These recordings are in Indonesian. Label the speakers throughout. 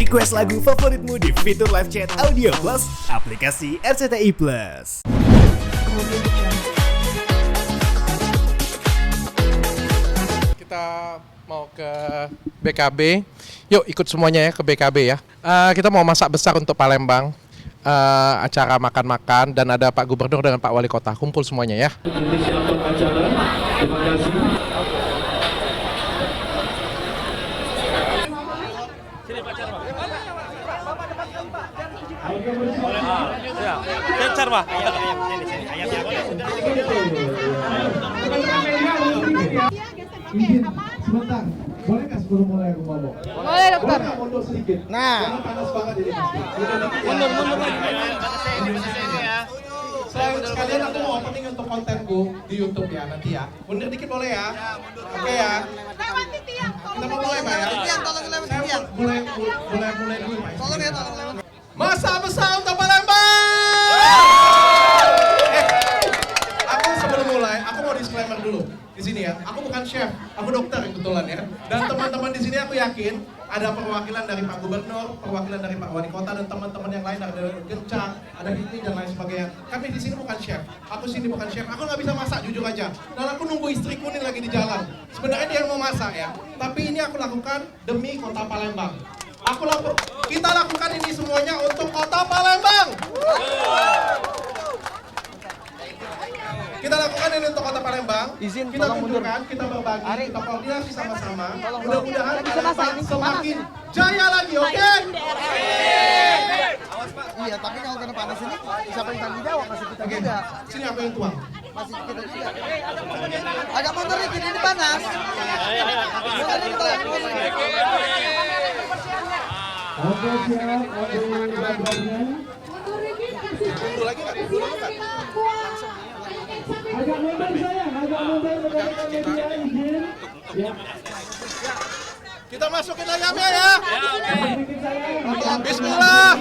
Speaker 1: Request lagu favoritmu di fitur live chat Audio Plus, aplikasi RCTI Plus.
Speaker 2: Kita mau ke BKB, yuk ikut semuanya ya ke BKB ya. Kita mau masak besar untuk Palembang, acara makan-makan dan ada Pak Gubernur dengan Pak Wali Kota, kumpul semuanya ya.
Speaker 3: Inisiator acara, terima kasih.
Speaker 4: Kencar Pak.
Speaker 5: Izin sebentar, bolehkah sebelum mulai aku ngomong?
Speaker 6: Boleh dokter.
Speaker 5: Boleh mundur sedikit?
Speaker 6: Nah.
Speaker 5: Karena panas banget ini.
Speaker 4: Mundur lagi.
Speaker 5: Sekalian aku mau opening untuk kontenku di YouTube ya nanti ya. Mundur dikit boleh ya? Oke ya.
Speaker 6: Lewati tiang.
Speaker 5: Kita mau mulai Pak ya?
Speaker 6: Tolong lewati tiang.
Speaker 5: Mulai dulu Pak.
Speaker 6: Tolong ya, tolong.
Speaker 5: Masa besar untuk Palembang! Aku sebelum mulai, aku mau disclaimer dulu di sini ya. Aku bukan chef, aku dokter kebetulan ya. Dan teman-teman di sini aku yakin ada perwakilan dari Pak Gubernur, perwakilan dari Pak Wali Kota dan teman-teman yang lain ada Gencang, ada Hiti dan lain sebagainya. Kami di sini bukan chef. Aku sini bukan chef. Aku nggak bisa masak jujur aja. Dan aku nunggu istriku nih lagi di jalan. Sebenarnya dia yang mau masak ya. Tapi ini aku lakukan demi Kota Palembang. Kita lakukan ini semuanya untuk Kota Palembang. Kita lakukan ini untuk Kota Palembang. Kita tunjukkan, kita berbagi, kita koordinasi sama-sama. Mudah-mudahan Palembang semakin jaya lagi, oke?
Speaker 6: Iya, tapi kalau kena panas ini siapa yang tanggung jawab? Masih kita juga.
Speaker 5: Sini aku yang tuang.
Speaker 6: Masih kita juga. Agak mundur nih, ini panas.
Speaker 5: Oke, siap. Mundur lagi nggak? Agak mundur sayang, agak mundur rekan-rekan media izin. Ya. Kita masukin ayamnya ya. Bismillah.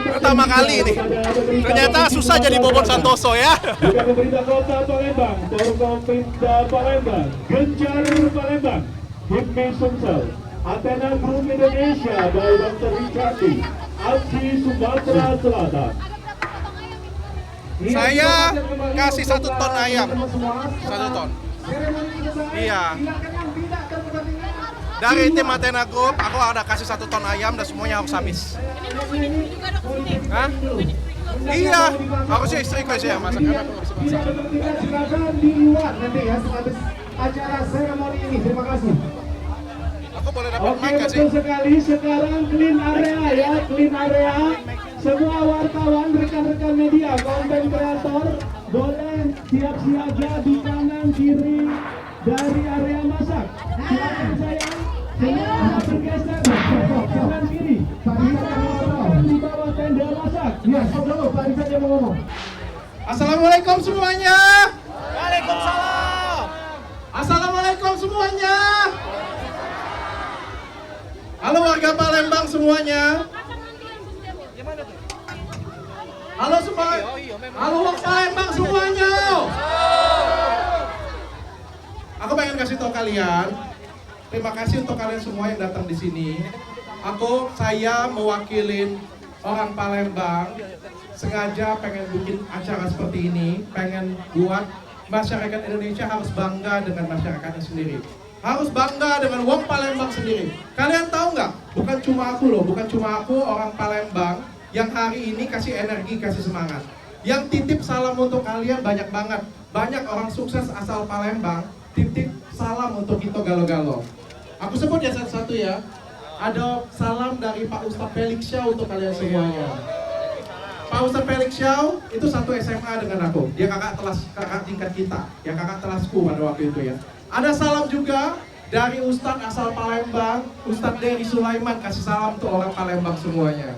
Speaker 2: Pertama kali ini, ternyata susah jadi Bobon Santoso ya.
Speaker 3: Juga pemerintah Kota Palembang, Forkopimda Palembang, Gencar Palembang, Himmi Sumsel, Athena Group Indonesia by Dr. Richardi, Aksi Sumatera Selatan.
Speaker 2: Saya kasih 1 ton ayam, 1 ton. Iya. Dari tim Athena Group, aku ada kasih 1 ton ayam dan semuanya harus habis. Hah? Iya, aku sih istriku sih ya masak karena aku bisa masak.
Speaker 5: Silakan di luar nanti ya habis acara seremoni ini. Terima kasih.
Speaker 2: Aku boleh dapat
Speaker 3: Oke,
Speaker 2: mic nggak sih?
Speaker 3: betul sekali. Sekarang clean area ya, clean area. Semua wartawan, rekan-rekan media, konten kreator, boleh siap siaga di kanan kiri dari area masak. Silakan sayang, semua bergeser kanan kiri. Di bawah tenda masak.
Speaker 5: Ya, dulu Pak Rizal yang mau ngomong.
Speaker 2: Assalamualaikum semuanya.
Speaker 4: Waalaikumsalam.
Speaker 2: Assalamualaikum semuanya. Halo warga Palembang semuanya. Halo semua. Halo warga Palembang semuanya. Aku pengen kasih tahu kalian, terima kasih untuk kalian semua yang datang di sini. Saya mewakilin orang Palembang, sengaja pengen bikin acara seperti ini, pengen buat
Speaker 5: masyarakat Indonesia harus bangga dengan masyarakatnya sendiri. Harus bangga dengan wong Palembang sendiri. Kalian tahu nggak? Bukan cuma aku loh, bukan cuma aku orang Palembang yang hari ini kasih energi, kasih semangat. Yang titip salam untuk kalian banyak banget. Banyak orang sukses asal Palembang titip salam untuk Ito Galo-Galo. Aku sebut ya satu-satu ya. Ada salam dari Pak Ustadz Felix Xiao untuk kalian semuanya. Pak Ustadz Felix Xiao itu satu SMA dengan aku. Dia kakak tingkat kita, ya kakak kelasku pada waktu itu ya. Ada salam juga dari Ustadz asal Palembang, Ustadz Dery Sulaiman, kasih salam untuk orang Palembang semuanya.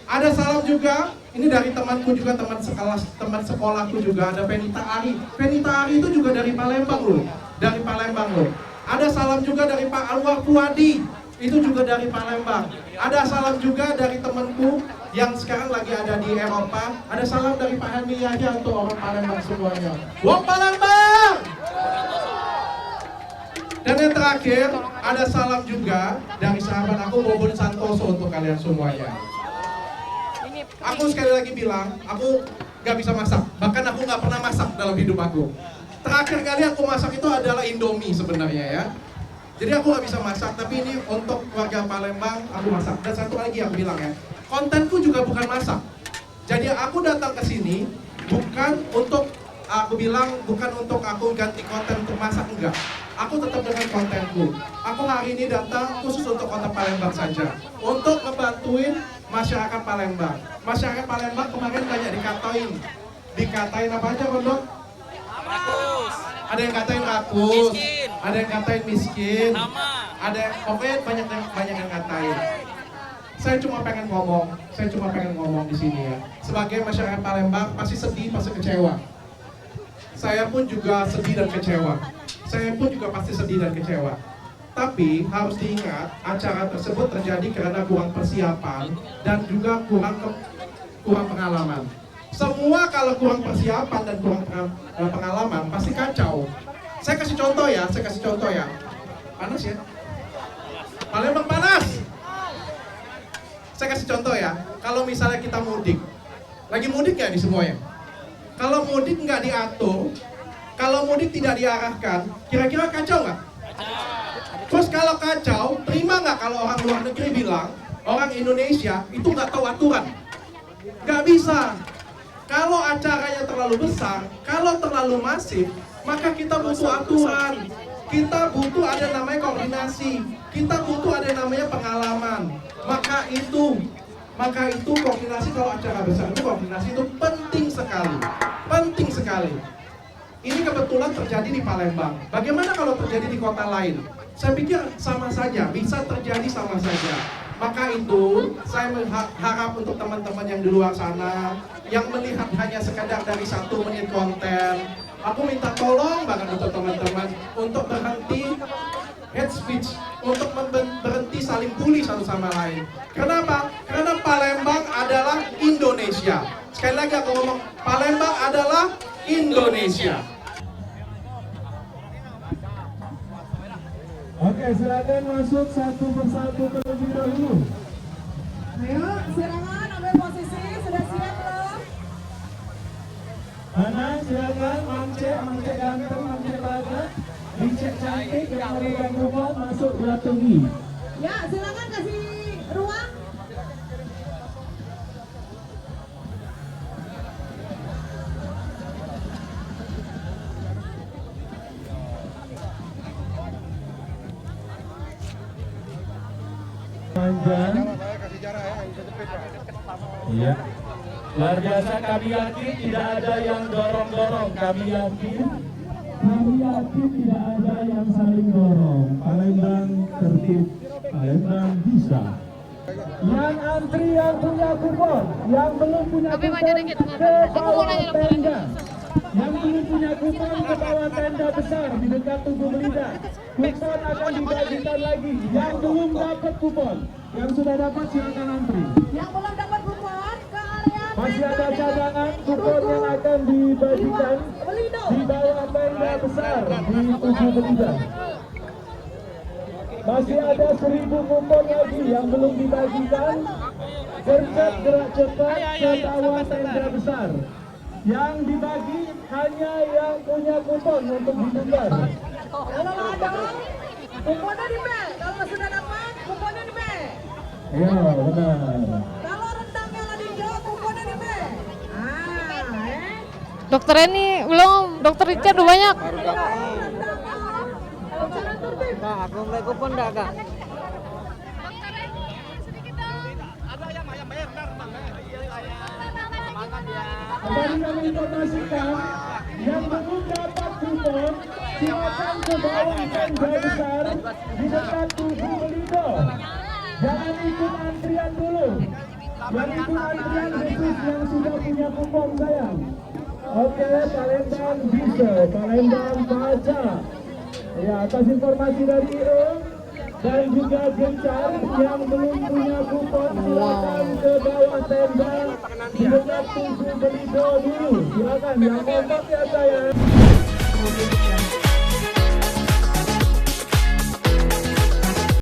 Speaker 5: Ada salam juga, ini dari temanku juga, teman sekolahku juga, ada Penita Ari. Penita Ari itu juga dari Palembang loh, dari Palembang loh. Ada salam juga dari Pak Anwar Fuadi, itu juga dari Palembang. Ada salam juga dari temanku yang sekarang lagi ada di Eropa. Ada salam dari Pak Helmi Yahya untuk orang Palembang semuanya. Wong Palembang! Dan yang terakhir, ada salam juga dari sahabat aku Bobon Santoso untuk kalian semuanya. Aku sekali lagi bilang, aku gak bisa masak. Bahkan aku gak pernah masak dalam hidup aku. Terakhir kali aku masak itu adalah Indomie sebenarnya ya. Jadi aku gak bisa masak, tapi ini untuk warga Palembang aku masak. Dan satu lagi aku bilang ya, kontenku juga bukan masak. Jadi aku datang ke sini bukan untuk, aku bilang bukan untuk aku ganti konten untuk masak, enggak. Aku tetap dengan kontenku. Aku hari ini datang khusus untuk kota Palembang saja, untuk ngebantuin masyarakat Palembang. Masyarakat Palembang kemarin banyak dikatain apa aja, Bondok?
Speaker 4: Rakus.
Speaker 5: Ada yang katain rakus,
Speaker 4: Miskin.
Speaker 5: ada yang katain miskin,
Speaker 4: Sama.
Speaker 5: ada pokoknya banyak yang katain. Saya cuma pengen ngomong di sini ya. Sebagai masyarakat Palembang pasti sedih, pasti kecewa. Saya pun juga sedih dan kecewa. Tapi harus diingat, acara tersebut terjadi karena kurang persiapan dan juga kurang pengalaman. Semua kalau kurang persiapan dan kurang pengalaman pasti kacau. Saya kasih contoh ya. Panas ya? Palembang panas. Saya kasih contoh ya. Kalau misalnya kita mudik, lagi mudik ya di semuanya. Kalau mudik nggak diatur, kalau mudik tidak diarahkan, kira-kira kacau nggak? Terus kalau kacau, terima nggak kalau orang luar negeri bilang orang Indonesia itu nggak tahu aturan? Nggak bisa. Kalau acaranya terlalu besar, kalau terlalu masif, maka kita butuh aturan. Kita butuh ada namanya koordinasi. Kita butuh ada namanya pengalaman. Maka itu koordinasi, kalau acara besar itu koordinasi itu penting sekali. Ini kebetulan terjadi di Palembang. Bagaimana kalau terjadi di kota lain? Saya pikir sama saja, bisa terjadi sama saja. Maka itu saya harap untuk teman-teman yang di luar sana yang melihat hanya sekadar dari 1 menit konten, aku minta tolong banget untuk teman-teman untuk berhenti hate speech, untuk berhenti saling bully satu sama lain. Kenapa? Karena Palembang adalah Indonesia. Sekali lagi aku ngomong, Palembang adalah Indonesia.
Speaker 3: Oke, silakan masuk satu persatu terlebih dahulu.
Speaker 7: Ayo, silakan ambil posisi, sudah siap belum?
Speaker 3: Mana silakan mance ganteng, mance bagus, dicek cantik, yang memberikan rumah masuk belatungi.
Speaker 7: Ya, silakan kasih ruang.
Speaker 3: Panjang. Iya. Luar biasa, kami yakin tidak ada yang dorong-dorong. Kami yakin tidak ada yang saling dorong. Palembang tertib, Palembang bisa. Yang antri yang punya kupon, yang belum punya kupon ke bawah tenda. Yang belum punya kupon ke bawah tenda besar di dekat Tugu Belida. Kupon akan dibagikan lagi. Yang belum dapat kupon, yang sudah dapat silakan antri.
Speaker 7: Yang belum dapat kupon ke area
Speaker 3: Masih ada cadangan kupon yang akan dibagikan di bawah tenda besar di Tugu Belida. Masih ada 1000 kupon lagi yang belum dibagikan. Gercep gerak cepat ke bawah tenda besar. Yang dibagi hanya yang punya kupon untuk ditukar.
Speaker 7: Kalau ada, kuponnya di B. Kalau sudah dapat, kuponnya di B.
Speaker 3: Ya, benar.
Speaker 7: Kalau rendangnya lah di D, kuponnya di B.
Speaker 8: Dokter ini belum, dokter Richard udah banyak.
Speaker 6: Aku mulai kupon dah kak.
Speaker 3: Kembali kami informasikan, yang belum dapat kupon, silakan ke bawah tenda besar di dekat tubuh Belido. Jangan ikut antrian dulu. Yang ikut antrian khusus yang sudah punya kupon sayang. Oke, Palembang bisa, Palembang baca. Ya, atas informasi dari Iung dan juga Gencar yang belum punya kupon, silakan ke bawah tenda di dekat tubuh Belido dulu. Silakan, yang kompak ya sayang.